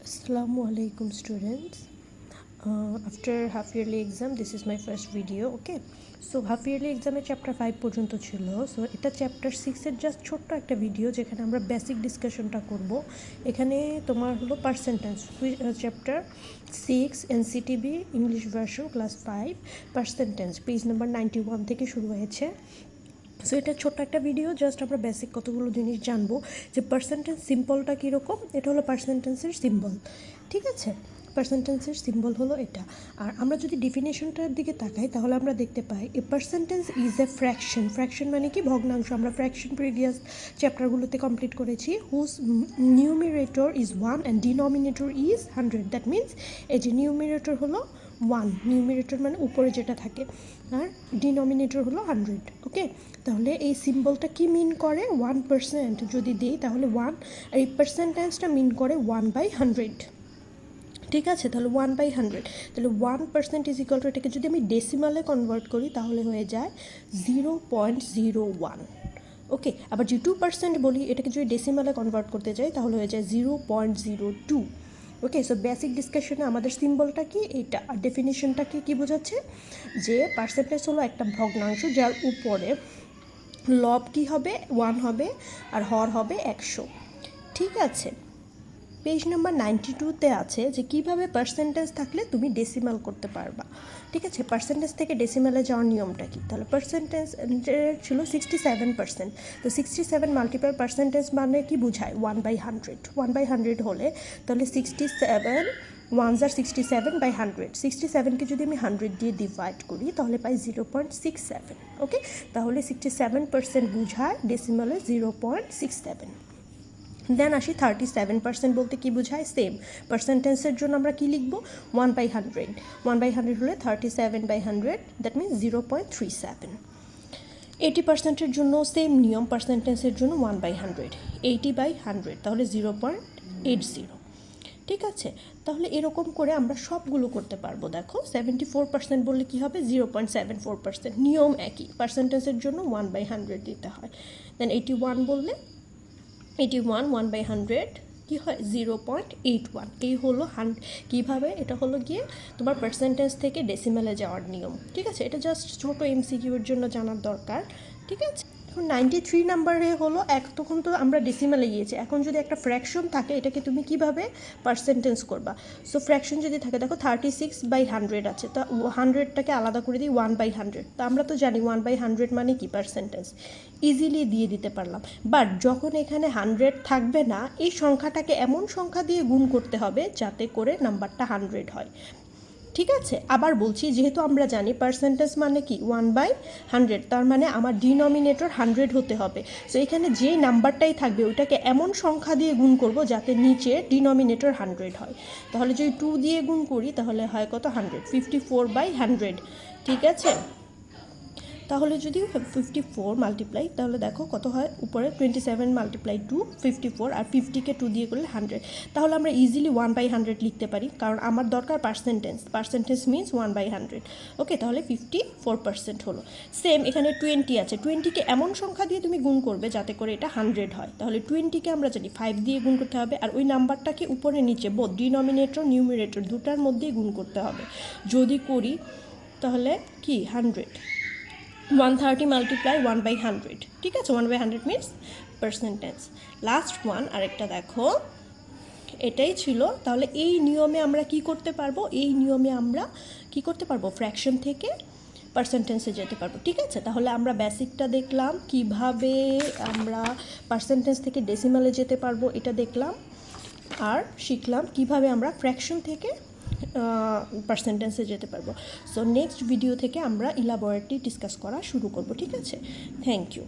Assalamu alaikum students. After half yearly exam, this is my first video. Okay, so half yearly exam chapter 5 পর্যন্ত ছিল। So এটা chapter 6 এর just ছোট্ট একটা video যেখানে আমরা বেসিক ডিসকাশনটা করব। এখানে তোমার হলো percentage chapter 6 NCTB English version class 5 percentage page number 91 থেকে শুরু হয়েছে। সো এটা ছোট্ট একটা ভিডিও, জাস্ট আমরা বেসিক কতগুলো জিনিস জানবো যে পার্সেন্টেজ সিম্বলটা কীরকম। এটা হলো পার্সেন্টেজের সিম্বল, ঠিক আছে। পার্সেন্টেজের সিম্বল হলো এটা। আর আমরা যদি ডেফিনেশনটার দিকে তাকাই তাহলে আমরা দেখতে পাই a percentage is a fraction. Fraction মানে কি? ভগ্নাংশ। আমরা ফ্র্যাকশন প্রিভিয়াস চ্যাপ্টারগুলোতে কমপ্লিট করেছি। Whose numerator is 1 and denominator is 100। That means এই যে নিউমিরেটর হলো 1, নিউমিরেটর মানে উপরে যেটা থাকে, আর ডিনোমিনেটর হলো 100। ওকে, তাহলে এই সিম্বলটা কি মিন করে? 1% যদি দিই তাহলে 1, আর এই পার্সেন্টেজটা মিন করে 1/100, ঠিক আছে। তাহলে 1/100, তাহলে 1% ইজ ইকুয়াল টু, এটাকে যদি আমি ডেসিমালে কনভার্ট করি তাহলে হয়ে যায় 0.01। ওকে, আবার যে 2% বলি এটাকে যদি ডেসিমালে কনভার্ট করতে যাই তাহলে হয়ে যায় 0.02। ওকে, সো বেসিক ডিসকাশনে আমাদের সিম্বলটা কি এইটা, আর ডেফিনিশনটাকে কি বোঝাচ্ছে যে পার্সেন্টেজ হলো একটা ভগ্নাংশ যার উপরে লব কি হবে? 1 হবে, আর হর হবে 100, ঠিক আছে। পেজ নাম্বার 92তে আছে যে কীভাবে পার্সেন্টেজ থাকলে তুমি ডেসিমাল করতে পারবা, ঠিক আছে। পার্সেন্টেজ থেকে ডেসিমালে যাওয়ার নিয়মটা কি? তাহলে পার্সেন্টেজ ছিল 67%, তো 67 মাল্টিপ্লাই পার্সেন্টেজ মানে কি বোঝায়? 1/100। 1/100 হলে তাহলে 67 1s are 67/100। 67কে যদি আমি 100 দিয়ে ডিভাইড করি তাহলে পাই 0.67। ওকে, তাহলে 67% বোঝায় ডেসিমালে 0.67। দেন আসি 37% বলতে কি বোঝায়? সেম পার্সেন্টেজের জন্য আমরা কি লিখবো? 1/100। 1/100 হলে 37/100, দ্যাট মিনস 0.37। 80%-এর জন্য সেম নিয়ম, পার্সেন্টেজের জন্য 1/100, 80/100 তাহলে 0.80, ঠিক আছে। তাহলে এরকম করে আমরা সবগুলো করতে পারবো। দেখো 74% বললে কি হবে? 0.74%, নিয়ম একই, পার্সেন্টেজের জন্য 1/100 দিতে হয়। দেন 81 বললে 81 1/100 কী হয়? 0.81। এই হলো কীভাবে, এটা হলো গিয়ে তোমার পার্সেন্টেজ থেকে ডেসিমেলে যাওয়ার নিয়ম, ঠিক আছে। এটা জাস্ট ছোটো এমসিকিউর জন্য জানার দরকার, ঠিক আছে। এখন 93 নাম্বারে হলো তখন তো আমরা ডেসিমেলে গিয়েছি, এখন যদি একটা ফ্র্যাকশন থাকে এটাকে তুমি কিভাবে পার্সেন্টেজ করবা? সো ফ্র্যাকশন যদি থাকে, দেখো 36/100 আছে, তা 100টাকে আলাদা করে দিই 1/100, তা আমরা তো জানি 1/100 মানে কি পার্সেন্টেজ, ইজিলি দিয়ে দিতে পারলাম। বাট যখন এখানে 100 থাকবে না, এই সংখ্যাটাকে এমন সংখ্যা দিয়ে গুণ করতে হবে যাতে করে নাম্বারটা 100 হয়, ঠিক আছে। আবার বলছি, যেহেতু আমরা জানি পার্সেন্টেজ মানে কি 1/100, তার মানে আমার ডিনোমিনেটর 100 হতে হবে। সো এখানে যে নাম্বারটাই থাকবে ওইটাকে এমন সংখ্যা দিয়ে গুণ করব যাতে নিচে ডিনোমিনেটর 100 হয়। তাহলে যদি 2 দিয়ে গুণ করি তাহলে হয় কত? 100, 54/100, ঠিক আছে। তাহলে যদি 54 মাল্টিপ্লাই, তাহলে দেখো কত হয়? উপরে 27 মাল্টিপ্লাই 2 54, আর 50কে 2 দিয়ে করলে 100। তাহলে আমরা ইজিলি 1/100 লিখতে পারি, কারণ আমার দরকার পার্সেন্টেজ মিনস 1/100। ওকে, তাহলে 54% হলো। সেম এখানে 20 আছে, 20কে এমন সংখ্যা দিয়ে তুমি গুণ করবে যাতে করে এটা 100 হয়। তাহলে 20কে আমরা জানি 5 দিয়ে গুণ করতে হবে, আর ওই নাম্বারটাকে উপরে নিচে বোথ ডিনোমিনেটর নিউমিরেটর দুটার মধ্যেই গুণ করতে হবে। যদি করি তাহলে কি 100, 130 মাল্টিপ্লাই 1/100, ঠিক আছে। 1/100 মিনস পার্সেন্টেজ। লাস্ট ওয়ান আরেকটা দেখো, এটাই ছিল। তাহলে এই নিয়মে আমরা কি করতে পারবো? এই নিয়মে আমরা কি করতে পারবো? ফ্র্যাকশন থেকে পার্সেন্টেজে যেতে পারবো, ঠিক আছে। তাহলে আমরা বেসিকটা দেখলাম, কিভাবে আমরা পার্সেন্টেজ থেকে ডেসিমালে যেতে পারবো এটা দেখলাম, আর শিখলাম কিভাবে আমরা ফ্র্যাকশন থেকে পার্সেন্টেজে যেতে পারবো। সো নেক্সট ভিডিও থেকে আমরা ইলাবোরেটলি ডিসকাস করা শুরু করব, ঠিক আছে। Thank you.